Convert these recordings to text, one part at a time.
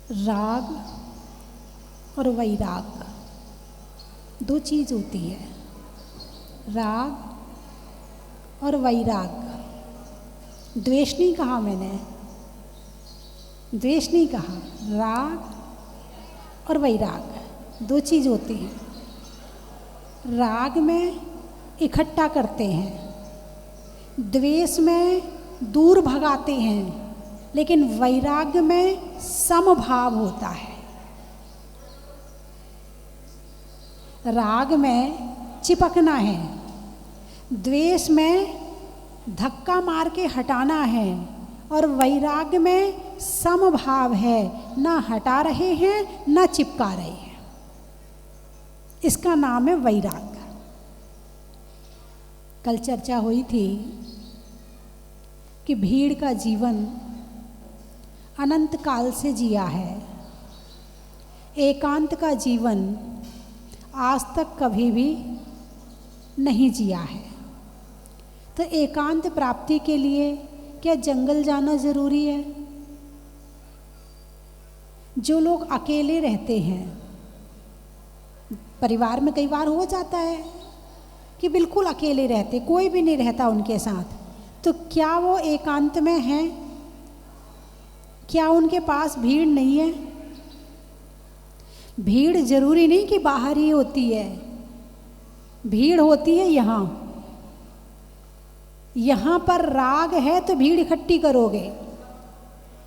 राग और वैराग दो चीज़ होती है। राग और वैराग। द्वेष नहीं कहा मैंने, द्वेष नहीं कहा। राग और वैराग दो चीज़ होती हैं। राग में इकट्ठा करते हैं, द्वेष में दूर भगाते हैं, लेकिन वैराग्य में समभाव होता है। राग में चिपकना है, द्वेष में धक्का मार के हटाना है, और वैराग्य में समभाव है, ना हटा रहे हैं ना चिपका रहे हैं। इसका नाम है वैराग्य। कल चर्चा हुई थी कि भीड़ का जीवन अनंत काल से जिया है, एकांत का जीवन आज तक कभी भी नहीं जिया है। तो एकांत प्राप्ति के लिए क्या जंगल जाना ज़रूरी है? जो लोग अकेले रहते हैं, परिवार में कई बार हो जाता है कि बिल्कुल अकेले रहते, कोई भी नहीं रहता उनके साथ, तो क्या वो एकांत में हैं? क्या उनके पास भीड़ नहीं है? भीड़ जरूरी नहीं कि बाहर ही होती है, भीड़ होती है यहाँ। यहाँ पर राग है तो भीड़ इकट्ठी करोगे,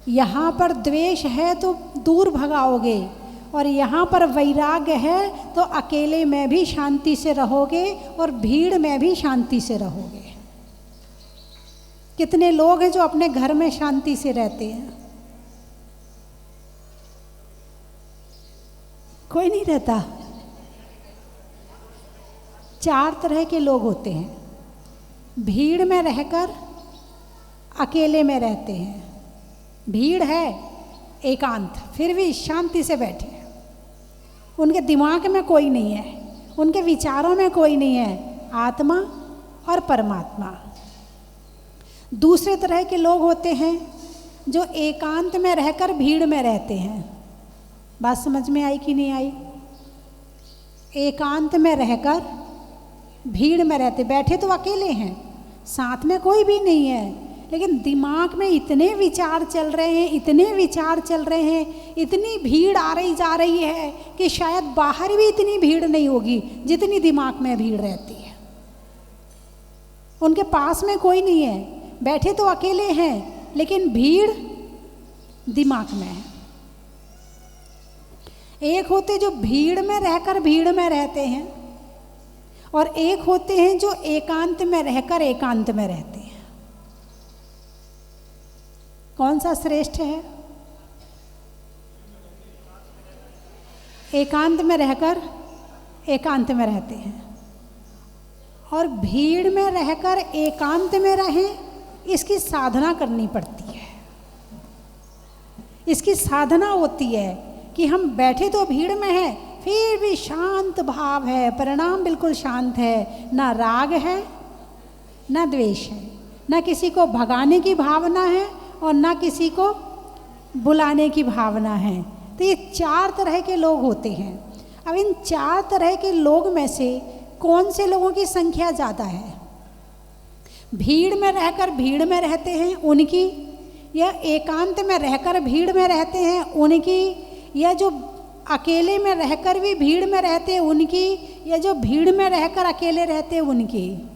यहाँ पर द्वेष है तो दूर भगाओगे, और यहाँ पर वैराग्य है तो अकेले में भी शांति से रहोगे और भीड़ में भी शांति से रहोगे। कितने लोग हैं जो अपने घर में शांति से रहते हैं? कोई नहीं रहता। चार तरह के लोग होते हैं। भीड़ में रहकर अकेले में रहते हैं, भीड़ है एकांत, फिर भी शांति से बैठे हैं, उनके दिमाग में कोई नहीं है, उनके विचारों में कोई नहीं है, आत्मा और परमात्मा। दूसरे तरह के लोग होते हैं जो एकांत में रहकर भीड़ में रहते हैं। बात समझ में आई कि नहीं आई? एकांत में रहकर भीड़ में रहते, बैठे तो अकेले हैं, साथ में कोई भी नहीं है, लेकिन दिमाग में इतने विचार चल रहे हैं, इतने विचार चल रहे हैं, इतनी भीड़ आ रही जा रही है कि शायद बाहर भी इतनी भीड़ नहीं होगी जितनी दिमाग में भीड़ रहती है। उनके पास में कोई नहीं है, बैठे तो अकेले हैं, लेकिन भीड़ दिमाग में है। एक होते जो भीड़ में रहकर भीड़ में रहते हैं, और एक होते हैं जो एकांत में रहकर एकांत में रहते हैं। कौन सा श्रेष्ठ है? एकांत में रहकर एकांत में रहते हैं। और भीड़ में रहकर एकांत में रहें, इसकी साधना करनी पड़ती है। इसकी साधना होती है कि हम बैठे तो भीड़ में हैं, फिर भी शांत भाव है, परिणाम बिल्कुल शांत है, ना राग है ना द्वेष है, ना किसी को भगाने की भावना है और ना किसी को बुलाने की भावना है। तो ये चार तरह के लोग होते हैं। अब इन चार तरह के लोग में से कौन से लोगों की संख्या ज़्यादा है? भीड़ में रहकर भीड़ में रहते हैं उनकी, या एकांत में रहकर भीड़ में रहते हैं उनकी, या जो अकेले में रहकर भी भीड़ में रहते हैं उनकी, या जो भीड़ में रहकर अकेले रहते हैं उनकी?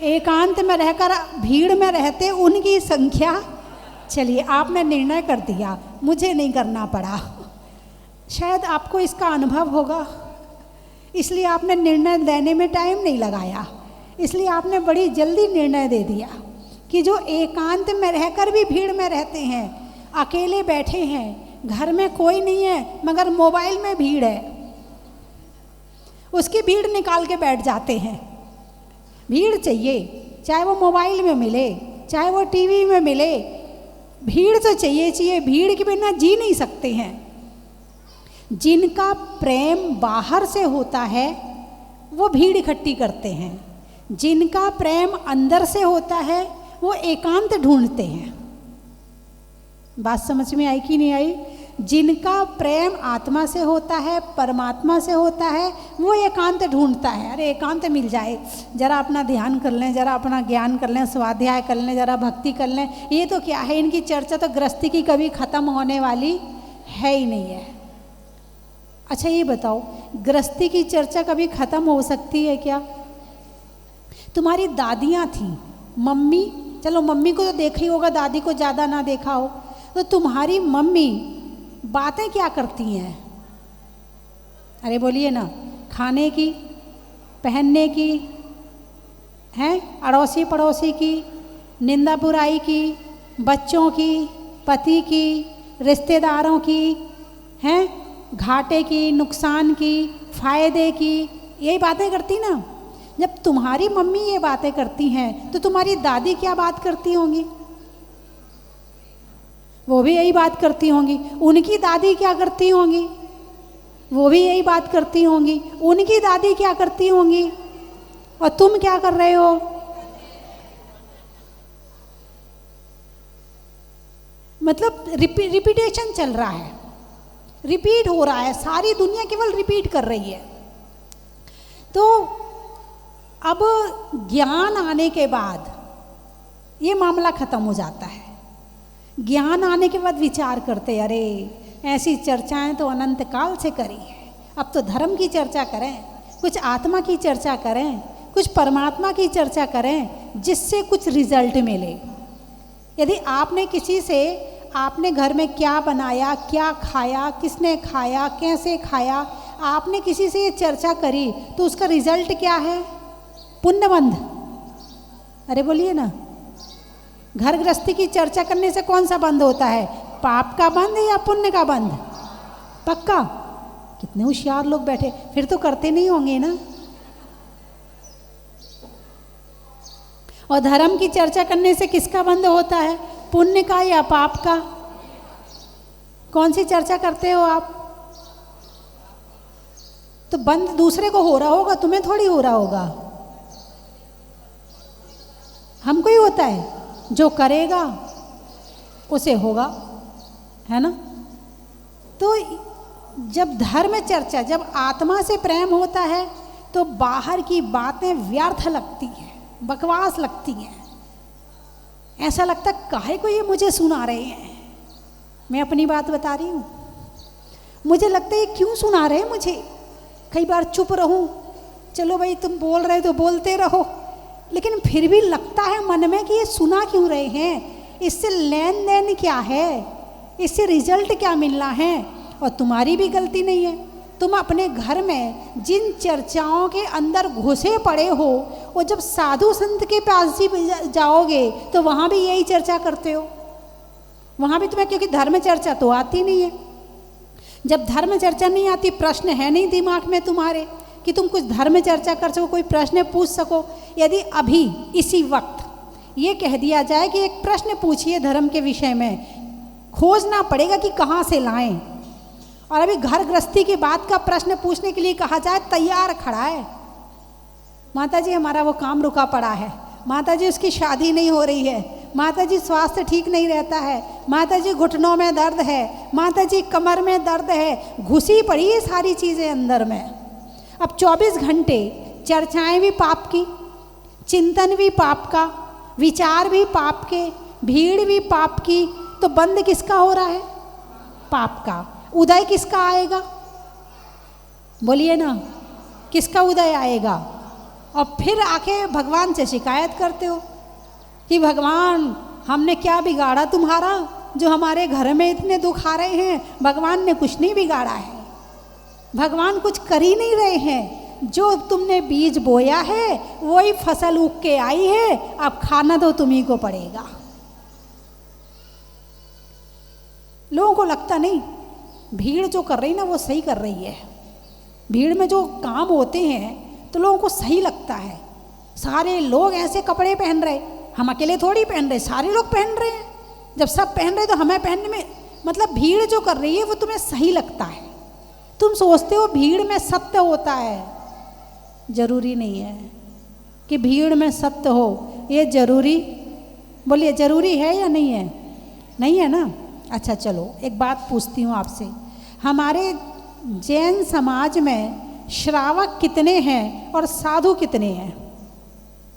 एकांत में रहकर भीड़ में रहते उनकी संख्या। चलिए, आपने निर्णय कर दिया, मुझे नहीं करना पड़ा। शायद आपको इसका अनुभव होगा, इसलिए आपने निर्णय देने में टाइम नहीं लगाया, इसलिए आपने बड़ी जल्दी निर्णय दे दिया कि जो एकांत में रहकर भी भीड़ में रहते हैं, अकेले बैठे हैं, घर में कोई नहीं है मगर मोबाइल में भीड़ है, उसकी भीड़ निकाल के बैठ जाते हैं। भीड़ चाहिए, चाहे वो मोबाइल में मिले, चाहे वो टीवी में मिले, भीड़ तो चाहिए। भीड़ के बिना जी नहीं सकते हैं। जिनका प्रेम बाहर से होता है वो भीड़ इकट्ठी करते हैं, जिनका प्रेम अंदर से होता है वो एकांत ढूंढते हैं। बात समझ में आई कि नहीं आई? जिनका प्रेम आत्मा से होता है, परमात्मा से होता है, वो एकांत ढूंढता है। अरे एकांत मिल जाए, जरा अपना ध्यान कर लें, जरा अपना ज्ञान कर लें, स्वाध्याय कर लें, जरा भक्ति कर लें। ये तो क्या है, इनकी चर्चा तो गृहस्थी की कभी ख़त्म होने वाली है ही नहीं है। अच्छा ये बताओ, गृहस्थी की चर्चा कभी ख़त्म हो सकती है क्या? तुम्हारी दादियाँ थीं, मम्मी, चलो मम्मी को तो देखा ही होगा, दादी को ज़्यादा ना देखा हो, तो तुम्हारी मम्मी बातें क्या करती हैं? अरे बोलिए ना, खाने की, पहनने की, हैं, अड़ोसी पड़ोसी की, निंदा बुराई की, बच्चों की, पति की, रिश्तेदारों की, हैं, घाटे की, नुकसान की, फायदे की, यही बातें करती ना। जब तुम्हारी मम्मी ये बातें करती हैं तो तुम्हारी दादी क्या बात करती होंगी? वो भी यही बात करती होंगी। उनकी दादी क्या करती होंगी? वो भी यही बात करती होंगी। उनकी दादी क्या करती होंगी? और तुम क्या कर रहे हो? मतलब रिपीटेशन चल रहा है, रिपीट हो रहा है, सारी दुनिया केवल रिपीट कर रही है। तो अब ज्ञान आने के बाद ये मामला खत्म हो जाता है। ज्ञान आने के बाद विचार करते, अरे ऐसी चर्चाएं तो अनंत काल से करी है, अब तो धर्म की चर्चा करें, कुछ आत्मा की चर्चा करें, कुछ परमात्मा की चर्चा करें, जिससे कुछ रिजल्ट मिले। यदि आपने किसी से, आपने घर में क्या बनाया, क्या खाया, किसने खाया, कैसे खाया, आपने किसी से ये चर्चा करी, तो उसका रिजल्ट क्या है? पुण्यबंध। अरे बोलिए ना, घर गृहस्थी की चर्चा करने से कौन सा बंध होता है? पाप का बंध या पुण्य का बंध? पक्का? कितने होशियार लोग बैठे, फिर तो करते नहीं होंगे ना। और धर्म की चर्चा करने से किसका बंध होता है? पुण्य का या पाप का? कौन सी चर्चा करते हो आप? तो बंध दूसरे को हो रहा होगा, तुम्हें थोड़ी हो रहा होगा। हमको ही होता है, जो करेगा उसे होगा, है ना। तो जब धर्म चर्चा, जब आत्मा से प्रेम होता है तो बाहर की बातें व्यर्थ लगती हैं, बकवास लगती हैं। ऐसा लगता काहे को ये मुझे सुना रहे हैं। मैं अपनी बात बता रही हूँ, मुझे लगता है ये क्यों सुना रहे हैं मुझे। कई बार चुप रहूँ, चलो भाई तुम बोल रहे तो बोलते रहो, लेकिन फिर भी लगता है मन में कि ये सुना क्यों रहे हैं, इससे लेन देन क्या है, इससे रिजल्ट क्या मिलना है। और तुम्हारी भी गलती नहीं है, तुम अपने घर में जिन चर्चाओं के अंदर घुसे पड़े हो, वो जब साधु संत के पास ही जाओगे तो वहाँ भी यही चर्चा करते हो। वहाँ भी तुम्हें, क्योंकि धर्म चर्चा तो आती नहीं है। जब धर्म चर्चा नहीं आती, प्रश्न है नहीं दिमाग में तुम्हारे कि तुम कुछ धर्म चर्चा कर सको, कोई प्रश्न पूछ सको। यदि अभी इसी वक्त ये कह दिया जाए कि एक प्रश्न पूछिए धर्म के विषय में, खोजना पड़ेगा कि कहाँ से लाएं। और अभी घर गृहस्थी की बात का प्रश्न पूछने के लिए कहा जाए, तैयार खड़ा है, माता जी हमारा वो काम रुका पड़ा है, माता जी उसकी शादी नहीं हो रही है, माता जी स्वास्थ्य ठीक नहीं रहता है, माता जी घुटनों में दर्द है, माता जी कमर में दर्द है, घुसी पड़ी है सारी चीज़ें अंदर में। अब 24 घंटे चर्चाएं भी पाप की, चिंतन भी पाप का, विचार भी पाप के, भीड़ भी पाप की, तो बंद किसका हो रहा है? पाप का। उदय किसका आएगा? बोलिए ना, किसका उदय आएगा? और फिर आके भगवान से शिकायत करते हो कि भगवान हमने क्या बिगाड़ा तुम्हारा जो हमारे घर में इतने दुख आ रहे हैं। भगवान ने कुछ नहीं बिगाड़ा है, भगवान कुछ कर ही नहीं रहे हैं। जो तुमने बीज बोया है वही फसल उग के आई है, अब खाना तो तुम्ही को पड़ेगा। लोगों को लगता नहीं, भीड़ जो कर रही ना वो सही कर रही है। भीड़ में जो काम होते हैं तो लोगों को सही लगता है। सारे लोग ऐसे कपड़े पहन रहे, हम अकेले थोड़ी पहन रहे, सारे लोग पहन रहे हैं। जब सब पहन रहे तो हमें पहनने में, मतलब भीड़ जो कर रही है वो तुम्हें सही लगता है। तुम सोचते हो भीड़ में सत्य होता है, जरूरी नहीं है कि भीड़ में सत्य हो। ये जरूरी, बोलिए जरूरी है या नहीं है? नहीं है ना। अच्छा चलो एक बात पूछती हूँ आपसे, हमारे जैन समाज में श्रावक कितने हैं और साधु कितने हैं?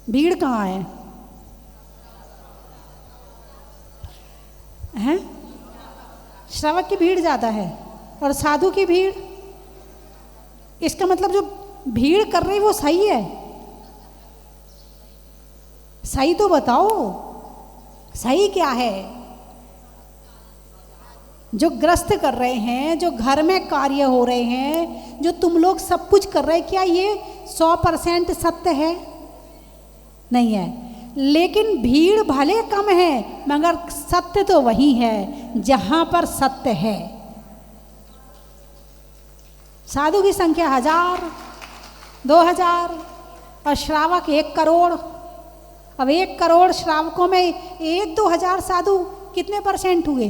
भीड़ कहाँ है? हैं? श्रावक की भीड़ ज़्यादा है और साधु की भीड़, इसका मतलब जो भीड़ कर रही वो सही है? सही तो बताओ, सही क्या है? जो ग्रस्त कर रहे हैं, जो घर में कार्य हो रहे हैं, जो तुम लोग सब कुछ कर रहे हैं, क्या ये 100% सत्य है? नहीं है। लेकिन भीड़ भले कम है मगर सत्य तो वही है जहां पर सत्य है। साधु की संख्या 1000, 2000 और श्रावक 1 करोड़। अब 1 करोड़ श्रावकों में 1-2 हजार साधु कितने % हुए?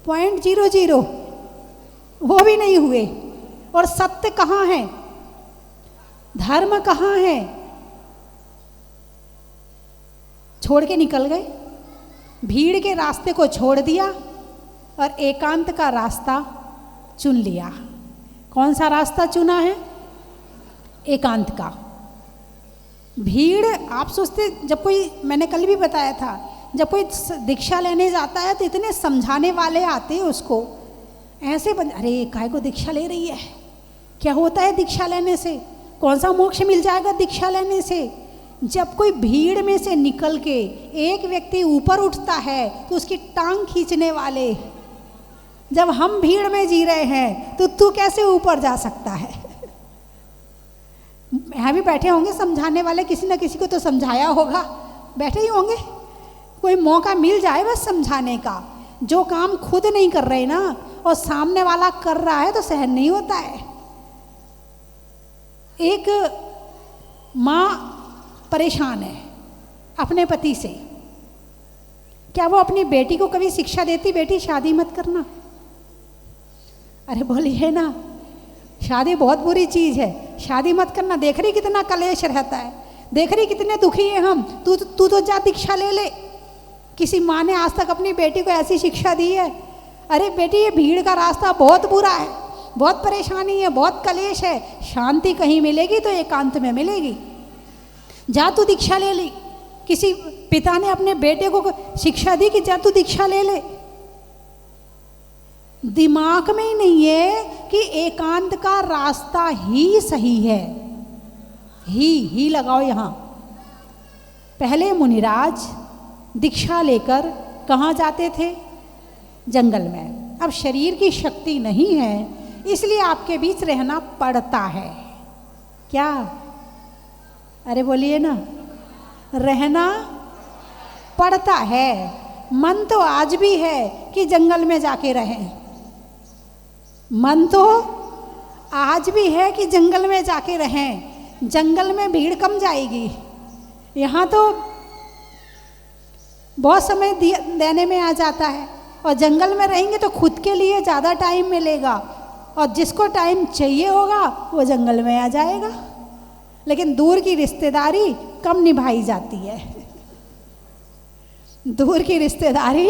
0.00, वो भी नहीं हुए। और सत्य कहाँ है? धर्म कहाँ है? छोड़ के निकल गए, भीड़ के रास्ते को छोड़ दिया और एकांत का रास्ता चुन लिया। कौन सा रास्ता चुना है? एकांत का। भीड़, आप सोचते, जब कोई, मैंने कल भी बताया था, जब कोई दीक्षा लेने जाता है तो इतने समझाने वाले आते हैं उसको, ऐसे अरे काय को दीक्षा ले रही है, क्या होता है दीक्षा लेने से, कौन सा मोक्ष मिल जाएगा दीक्षा लेने से। जब कोई भीड़ में से निकल के एक व्यक्ति ऊपर उठता है तो उसकी टांग खींचने वाले, जब हम भीड़ में जी रहे हैं तो तू कैसे ऊपर जा सकता है? यहाँ भी बैठे होंगे समझाने वाले, किसी न किसी को तो समझाया होगा, बैठे ही होंगे। कोई मौका मिल जाए बस समझाने का। जो काम खुद नहीं कर रहे ना और सामने वाला कर रहा है तो सहन नहीं होता है। एक माँ परेशान है अपने पति से, क्या वो अपनी बेटी को कभी शिक्षा देती, बेटी शादी मत करना? अरे बोलिए ना, शादी बहुत बुरी चीज़ है, शादी मत करना। देख रही कितना कलेश रहता है, देख रही कितने दुखी हैं हम, तू तो जा दीक्षा ले ले। किसी माँ ने आज तक अपनी बेटी को ऐसी शिक्षा दी है? अरे बेटी, ये भीड़ का रास्ता बहुत बुरा है, बहुत परेशानी है, बहुत कलेश है, शांति कहीं मिलेगी तो एकांत में मिलेगी। जा तू दीक्षा ले ली। किसी पिता ने अपने बेटे को शिक्षा दी कि जा तू दीक्षा ले ले। दिमाग में ही नहीं है कि एकांत का रास्ता ही सही है। ही लगाओ यहाँ। पहले मुनिराज दीक्षा लेकर कहाँ जाते थे? जंगल में। अब शरीर की शक्ति नहीं है, इसलिए आपके बीच रहना पड़ता है। क्या? अरे बोलिए ना, रहना पड़ता है। मन तो आज भी है कि जंगल में जाके रहें, मन तो आज भी है कि जंगल में जाके रहें। जंगल में भीड़ कम जाएगी, यहाँ तो बहुत समय देने में आ जाता है, और जंगल में रहेंगे तो खुद के लिए ज़्यादा टाइम मिलेगा, और जिसको टाइम चाहिए होगा वो जंगल में आ जाएगा। लेकिन दूर की रिश्तेदारी कम निभाई जाती है। दूर की रिश्तेदारी,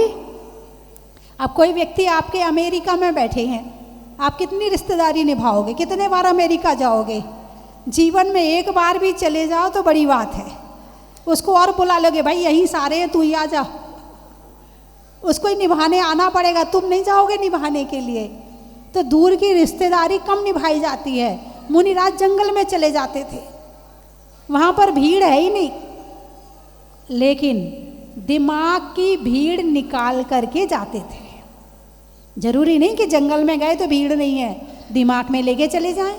अब कोई व्यक्ति आपके अमेरिका में बैठे हैं, आप कितनी रिश्तेदारी निभाओगे? कितने बार अमेरिका जाओगे? जीवन में एक बार भी चले जाओ तो बड़ी बात है। उसको और बुला लोगे, भाई यहीं सारे हैं, तू ही आ जा। उसको ही निभाने आना पड़ेगा, तुम नहीं जाओगे निभाने के लिए। तो दूर की रिश्तेदारी कम निभाई जाती है। मुनिराज जंगल में चले जाते थे, वहाँ पर भीड़ है ही नहीं, लेकिन दिमाग की भीड़ निकाल करके जाते थे। जरूरी नहीं कि जंगल में गए तो भीड़ नहीं है, दिमाग में लेके चले जाएं।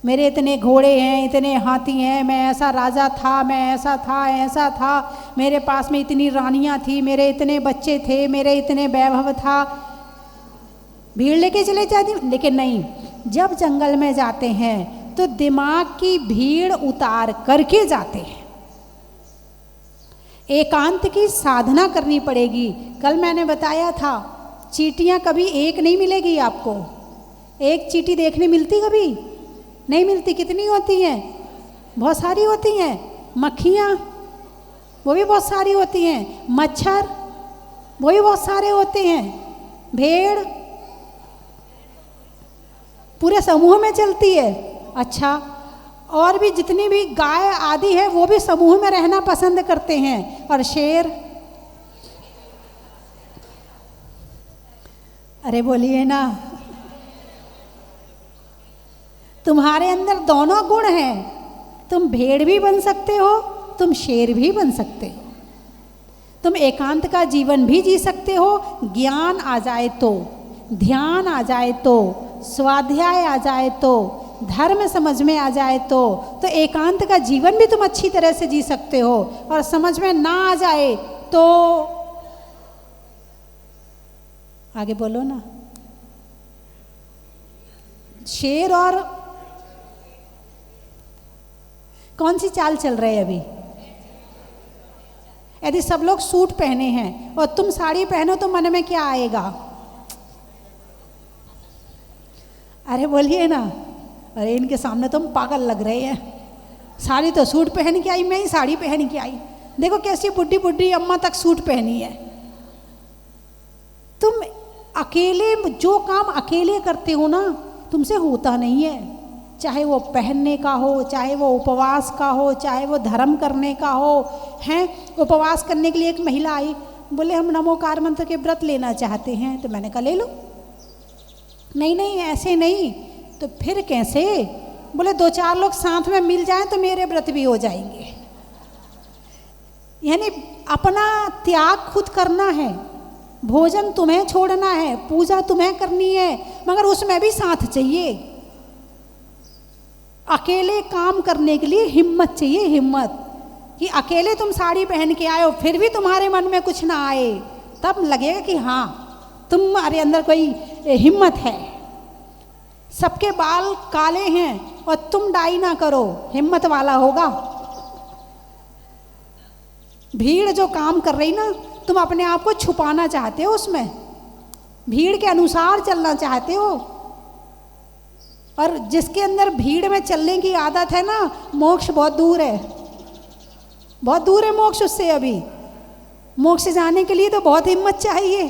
मेरे इतने घोड़े हैं, इतने हाथी हैं, मैं ऐसा राजा था, मैं ऐसा था, ऐसा था, मेरे पास में इतनी रानियां थी, मेरे इतने बच्चे थे, मेरे इतने वैभव था। भीड़ लेके चले जाती, लेकिन नहीं, जब जंगल में जाते हैं तो दिमाग की भीड़ उतार करके जाते हैं। एकांत की साधना करनी पड़ेगी। कल मैंने बताया था, चींटियाँ कभी एक नहीं मिलेगी आपको। एक चींटी देखने मिलती कभी नहीं मिलती। कितनी होती हैं? बहुत सारी होती हैं। मक्खियाँ वो भी बहुत सारी होती हैं। मच्छर वही बहुत सारे होते हैं। भेड़ पूरे समूह में चलती है। अच्छा, और भी जितनी भी गाय आदि है वो भी समूह में रहना पसंद करते हैं। और शेर, अरे बोलिए ना, तुम्हारे अंदर दोनों गुण हैं। तुम भेड़ भी बन सकते हो, तुम शेर भी बन सकते हो। तुम एकांत का जीवन भी जी सकते हो, ज्ञान आ जाए तो, ध्यान आ जाए तो, स्वाध्याय आ जाए तो, धर्म समझ में आ जाए तो एकांत का जीवन भी तुम अच्छी तरह से जी सकते हो। और समझ में ना आ जाए तो आगे बोलो ना। शेर और कौन सी चाल चल रही है अभी? यदि सब लोग सूट पहने हैं और तुम साड़ी पहनो तो मन में क्या आएगा? अरे बोलिए ना। अरे इनके सामने तुम पागल लग रहे हैं। साड़ी तो सूट पहन के आई, मैं ही साड़ी पहन के आई। देखो कैसी बुढ़ी बुढ़ी अम्मा तक सूट पहनी है। तुम अकेले जो काम अकेले करते हो ना, तुमसे होता नहीं है। चाहे वो पहनने का हो, चाहे वो उपवास का हो, चाहे वो धर्म करने का हो। हैं, उपवास करने के लिए एक महिला आई, बोले हम नमोकार मंत्र के व्रत लेना चाहते हैं। तो मैंने कहा ले लो। नहीं नहीं ऐसे नहीं। तो फिर कैसे? बोले 2-4 लोग साथ में मिल जाएं तो मेरे व्रत भी हो जाएंगे। यानी अपना त्याग खुद करना है। भोजन तुम्हें छोड़ना है, पूजा तुम्हें करनी है, मगर उसमें भी साथ चाहिए। अकेले काम करने के लिए हिम्मत चाहिए, हिम्मत। कि अकेले तुम साड़ी पहन के आए हो फिर भी तुम्हारे मन में कुछ ना आए, तब लगेगा कि हाँ तुम्हारे अंदर कोई हिम्मत है। सबके बाल काले हैं और तुम डाई ना करो, हिम्मत वाला होगा। भीड़ जो काम कर रही ना, तुम अपने आप को छुपाना चाहते हो उसमें, भीड़ के अनुसार चलना चाहते हो। और जिसके अंदर भीड़ में चलने की आदत है ना, मोक्ष बहुत दूर है, बहुत दूर है मोक्ष उससे। अभी मोक्ष जाने के लिए तो बहुत हिम्मत चाहिए,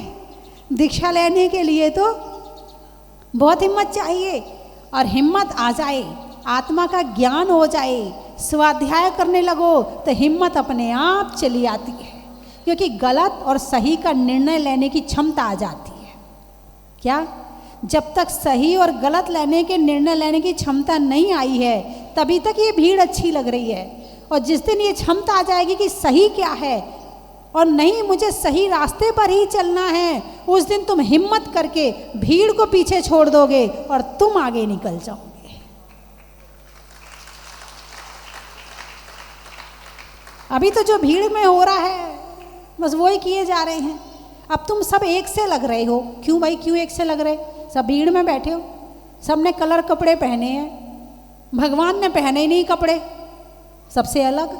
दीक्षा लेने के लिए तो बहुत हिम्मत चाहिए। और हिम्मत आ जाए, आत्मा का ज्ञान हो जाए, स्वाध्याय करने लगो तो हिम्मत अपने आप चली आती है। क्योंकि गलत और सही का निर्णय लेने की क्षमता आ जाती है। क्या? जब तक सही और गलत लेने के निर्णय लेने की क्षमता नहीं आई है, तभी तक ये भीड़ अच्छी लग रही है। और जिस दिन ये क्षमता आ जाएगी कि सही क्या है और नहीं मुझे सही रास्ते पर ही चलना है, उस दिन तुम हिम्मत करके भीड़ को पीछे छोड़ दोगे और तुम आगे निकल जाओगे। अभी तो जो भीड़ में हो रहा है बस वही किए जा रहे हैं। अब तुम सब एक से लग रहे हो। क्यों भाई, क्यों एक से लग रहे? सब भीड़ में बैठे हो, सबने कलर कपड़े पहने हैं, भगवान ने पहने ही नहीं कपड़े, सबसे अलग।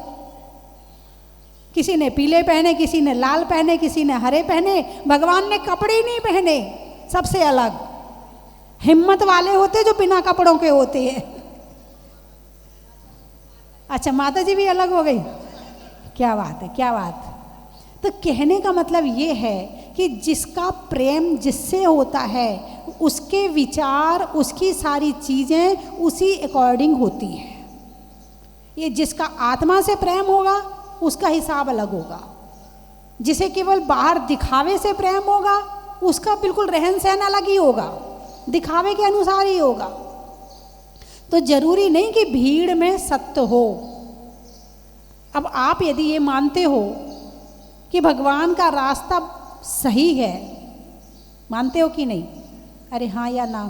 किसी ने पीले पहने, किसी ने लाल पहने, किसी ने हरे पहने, भगवान ने कपड़े ही नहीं पहने, सबसे अलग। हिम्मत वाले होते जो बिना कपड़ों के होते हैं। अच्छा, माता जी भी अलग हो गई। क्या बात है, क्या बात। तो कहने का मतलब ये है कि जिसका प्रेम जिससे होता है, उसके विचार, उसकी सारी चीज़ें उसी अकॉर्डिंग होती है। ये जिसका आत्मा से प्रेम होगा उसका हिसाब अलग होगा। जिसे केवल बाहर दिखावे से प्रेम होगा उसका बिल्कुल रहन सहन अलग ही होगा, दिखावे के अनुसार ही होगा। तो जरूरी नहीं कि भीड़ में सत्य हो। अब आप यदि ये मानते हो कि भगवान का रास्ता सही है, मानते हो कि नहीं? अरे हाँ या ना,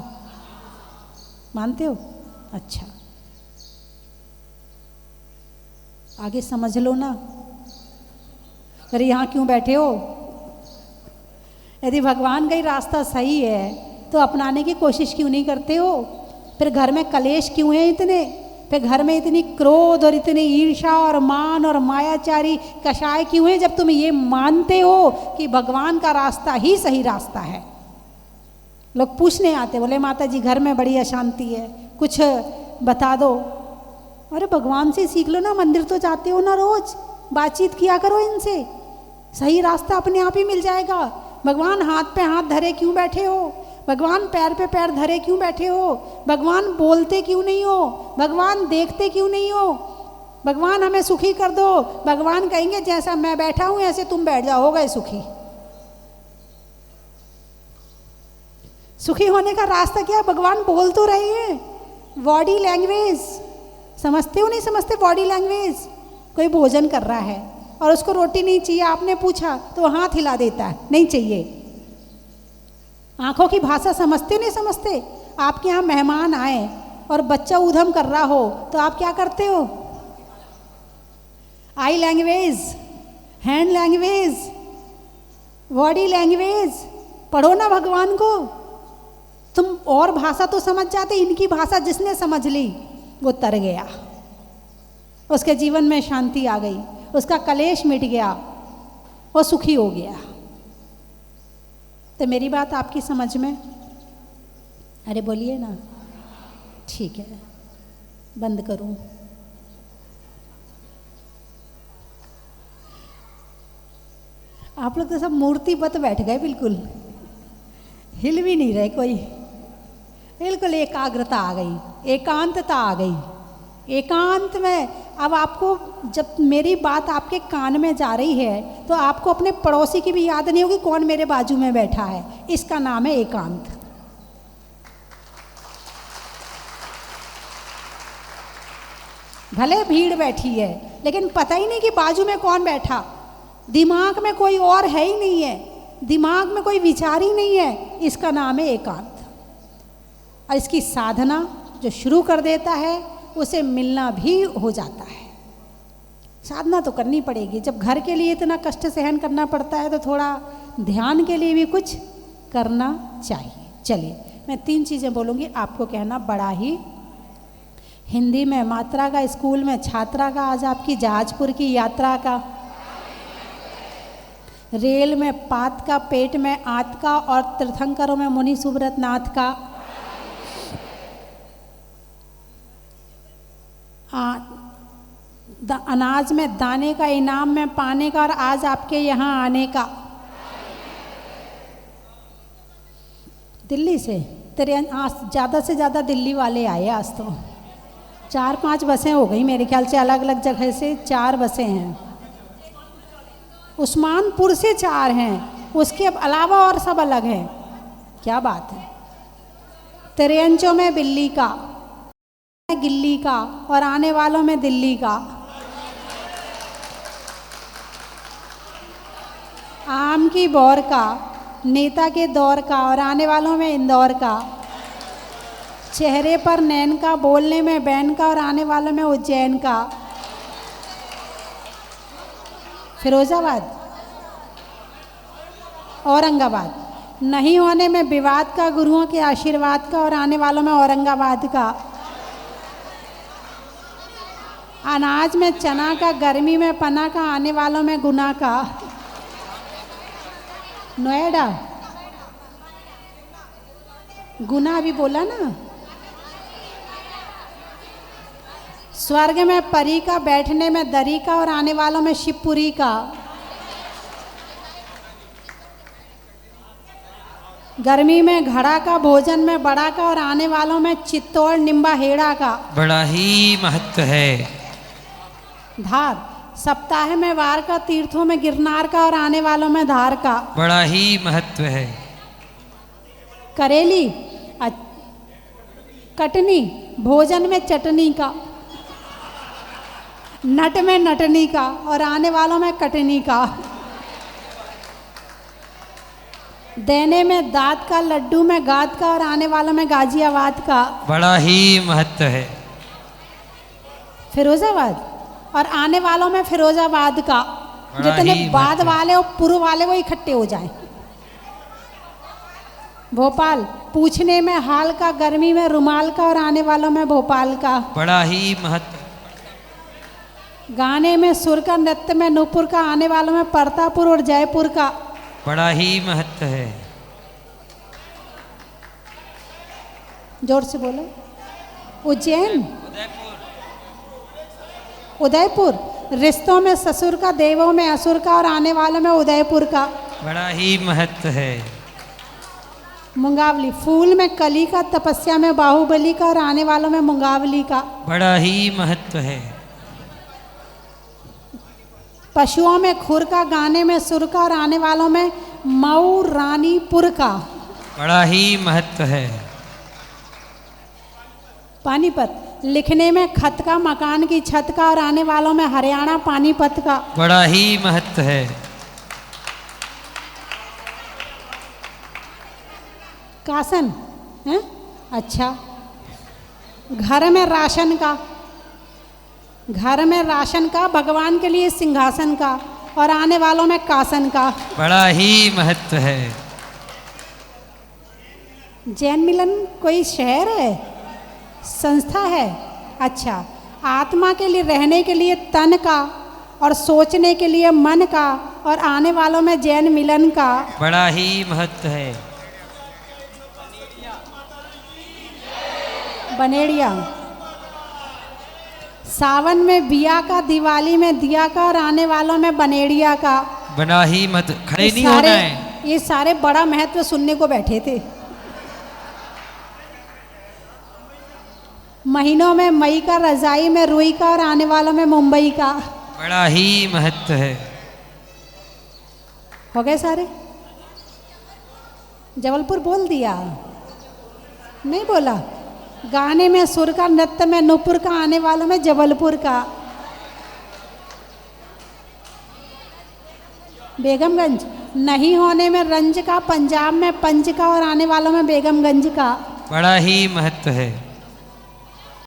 मानते हो? अच्छा, आगे समझ लो ना। अरे यहाँ क्यों बैठे हो? यदि भगवान का ही रास्ता सही है तो अपनाने की कोशिश क्यों नहीं करते हो? फिर घर में कलेश क्यों है इतने? फिर घर में इतनी क्रोध और इतनी ईर्ष्या और मान और मायाचारी कषाय क्यों है, जब तुम ये मानते हो कि भगवान का रास्ता ही सही रास्ता है? लोग पूछने आते, बोले माता जी घर में बड़ी अशांति है, कुछ बता दो। अरे भगवान से सीख लो ना, मंदिर तो जाते हो ना, रोज बातचीत किया करो इनसे, सही रास्ता अपने आप ही मिल जाएगा। भगवान हाथ पे हाथ धरे क्यों बैठे हो? भगवान पैर पे पैर धरे क्यों बैठे हो? भगवान बोलते क्यों नहीं हो? भगवान देखते क्यों नहीं हो? भगवान हमें सुखी कर दो। भगवान कहेंगे जैसा मैं बैठा हूं ऐसे तुम बैठ जाओ, हो गए सुखी। सुखी होने का रास्ता क्या? भगवान बोल तो रहे हैं। बॉडी लैंग्वेज समझते हो नहीं समझते? बॉडी लैंग्वेज, कोई भोजन कर रहा है और उसको रोटी नहीं चाहिए, आपने पूछा तो वो हाथ हिला देता है, नहीं चाहिए। आंखों की भाषा समझते हो नहीं समझते? आपके यहाँ मेहमान आए और बच्चा ऊधम कर रहा हो तो आप क्या करते हो? Eye language, hand language, body language, पढ़ो ना भगवान को। तुम और भाषा तो समझ जाते, इनकी भाषा जिसने समझ ली वो तर गया, उसके जीवन में शांति आ गई, उसका कलेश मिट गया, वो सुखी हो गया। तो मेरी बात आपकी समझ में? अरे बोलिए ना। ठीक है, बंद करूं? आप लोग तो सब मूर्तिवत बैठ गए, बिल्कुल हिल भी नहीं रहे कोई। बिल्कुल एकाग्रता आ गई, एकांतता आ गई। एकांत में अब आपको, जब मेरी बात आपके कान में जा रही है तो आपको अपने पड़ोसी की भी याद नहीं होगी कौन मेरे बाजू में बैठा है। इसका नाम है एकांत। भले भीड़ बैठी है लेकिन पता ही नहीं कि बाजू में कौन बैठा। दिमाग में कोई और है ही नहीं है, दिमाग में कोई विचार ही नहीं है। इसका नाम है एकांत। और इसकी साधना जो शुरू कर देता है उसे मिलना भी हो जाता है। साधना तो करनी पड़ेगी। जब घर के लिए इतना कष्ट सहन करना पड़ता है तो थोड़ा ध्यान के लिए भी कुछ करना चाहिए। चलिए मैं 3 चीज़ें बोलूँगी, आपको कहना बड़ा ही। हिंदी में मात्रा का, स्कूल में छात्रा का, आज आपकी जहाजपुर की यात्रा का, रेल में पात का, पेट में आत का, और तीर्थंकरों में मुनि सुब्रत नाथ का, अनाज में दाने का, इनाम में पाने का, और आज आपके यहाँ आने का। दिल्ली से तेरे आज ज़्यादा से ज़्यादा दिल्ली वाले आए। आज तो 4-5 बसें हो गई मेरे ख्याल से, अलग अलग जगह से 4 बसें हैं। उस्मानपुर से 4 हैं, उसके अलावा और सब अलग हैं। क्या बात है। तिरंचों में बिल्ली का, गिल्ली का, और आने वालों में दिल्ली का। आम की बौर का, नेता के दौर का, और आने वालों में इंदौर का। चेहरे पर नैन का, बोलने में बैन का, और आने वालों में उज्जैन का। फिरोजाबाद, औरंगाबाद। नहीं होने में विवाद का, गुरुओं के आशीर्वाद का, और आने वालों में औरंगाबाद का। अनाज में चना का, गर्मी में पना का, आने वालों में गुना का। नोएडा, गुना भी बोला ना। स्वर्ग में परी का, बैठने में दरी का, और आने वालों में शिवपुरी का। गर्मी में घड़ा का, भोजन में बड़ा का, और आने वालों में चित्तौड़ निम्बा हेड़ा का। बड़ा ही महत्व है। धार, सप्ताह में वार का, तीर्थों में गिरनार का, और आने वालों में धार का। बड़ा ही महत्व है। करेली, कटनी, भोजन में चटनी का। नट में नटनी का, और आने वालों में कटनी का। देने में दाँत का, लड्डू में गाद का, और आने वालों में गाजियाबाद का। बड़ा ही महत्व है। फिरोजाबाद, और आने वालों में फिरोजाबाद का। जितने बाद वाले और पूर्व वाले वो इकट्ठे हो जाएं। भोपाल, पूछने में हाल का, गर्मी में रुमाल का, और आने वालों में भोपाल का। बड़ा ही महत्व। गाने में सुर का, नृत्य में नूपुर का, आने वालों में परतापुर और जयपुर का। बड़ा ही महत्व है। जोर से बोलो। उज्जैन, उदयपुर, रिश्तों में ससुर का, देवों में असुर का और आने वालों में उदयपुर का। बड़ा ही महत्व है। मुंगावली, फूल में कली का, तपस्या में बाहुबली का और आने वालों में मुंगावली का। बड़ा ही महत्व है। पशुओं में खुर का, गाने में सुर का और आने वालों में मऊ रानीपुर का। बड़ा ही महत्व है। पानीपत, लिखने में खत का, मकान की छत का और आने वालों में हरियाणा पानीपत का। बड़ा ही महत्व है। कासन है, अच्छा। घर में राशन का, घर में राशन का, भगवान के लिए सिंहासन का और आने वालों में कासन का। बड़ा ही महत्व है। जैन मिलन कोई शहर है, संस्था है? अच्छा। आत्मा के लिए, रहने के लिए तन का और सोचने के लिए मन का और आने वालों में जैन मिलन का। बड़ा ही महत्व है। बनेड़िया, सावन में बिया का, दिवाली में दिया का और आने वालों में बनेड़िया का। बड़ा ही मत, खड़े नहीं होना है। ये सारे बड़ा महत्व सुनने को बैठे थे। महीनों में मई का, रजाई में रुई का और आने वालों में मुंबई का। बड़ा ही महत्व है। हो गए सारे? जबलपुर बोल दिया? नहीं बोला? गाने में सुर का, नृत्य में नूपुर का, आने वालों में जबलपुर का। बेगमगंज, नहीं होने में रंज का, पंजाब में पंज का और आने वालों में बेगमगंज का। बड़ा ही महत्व है।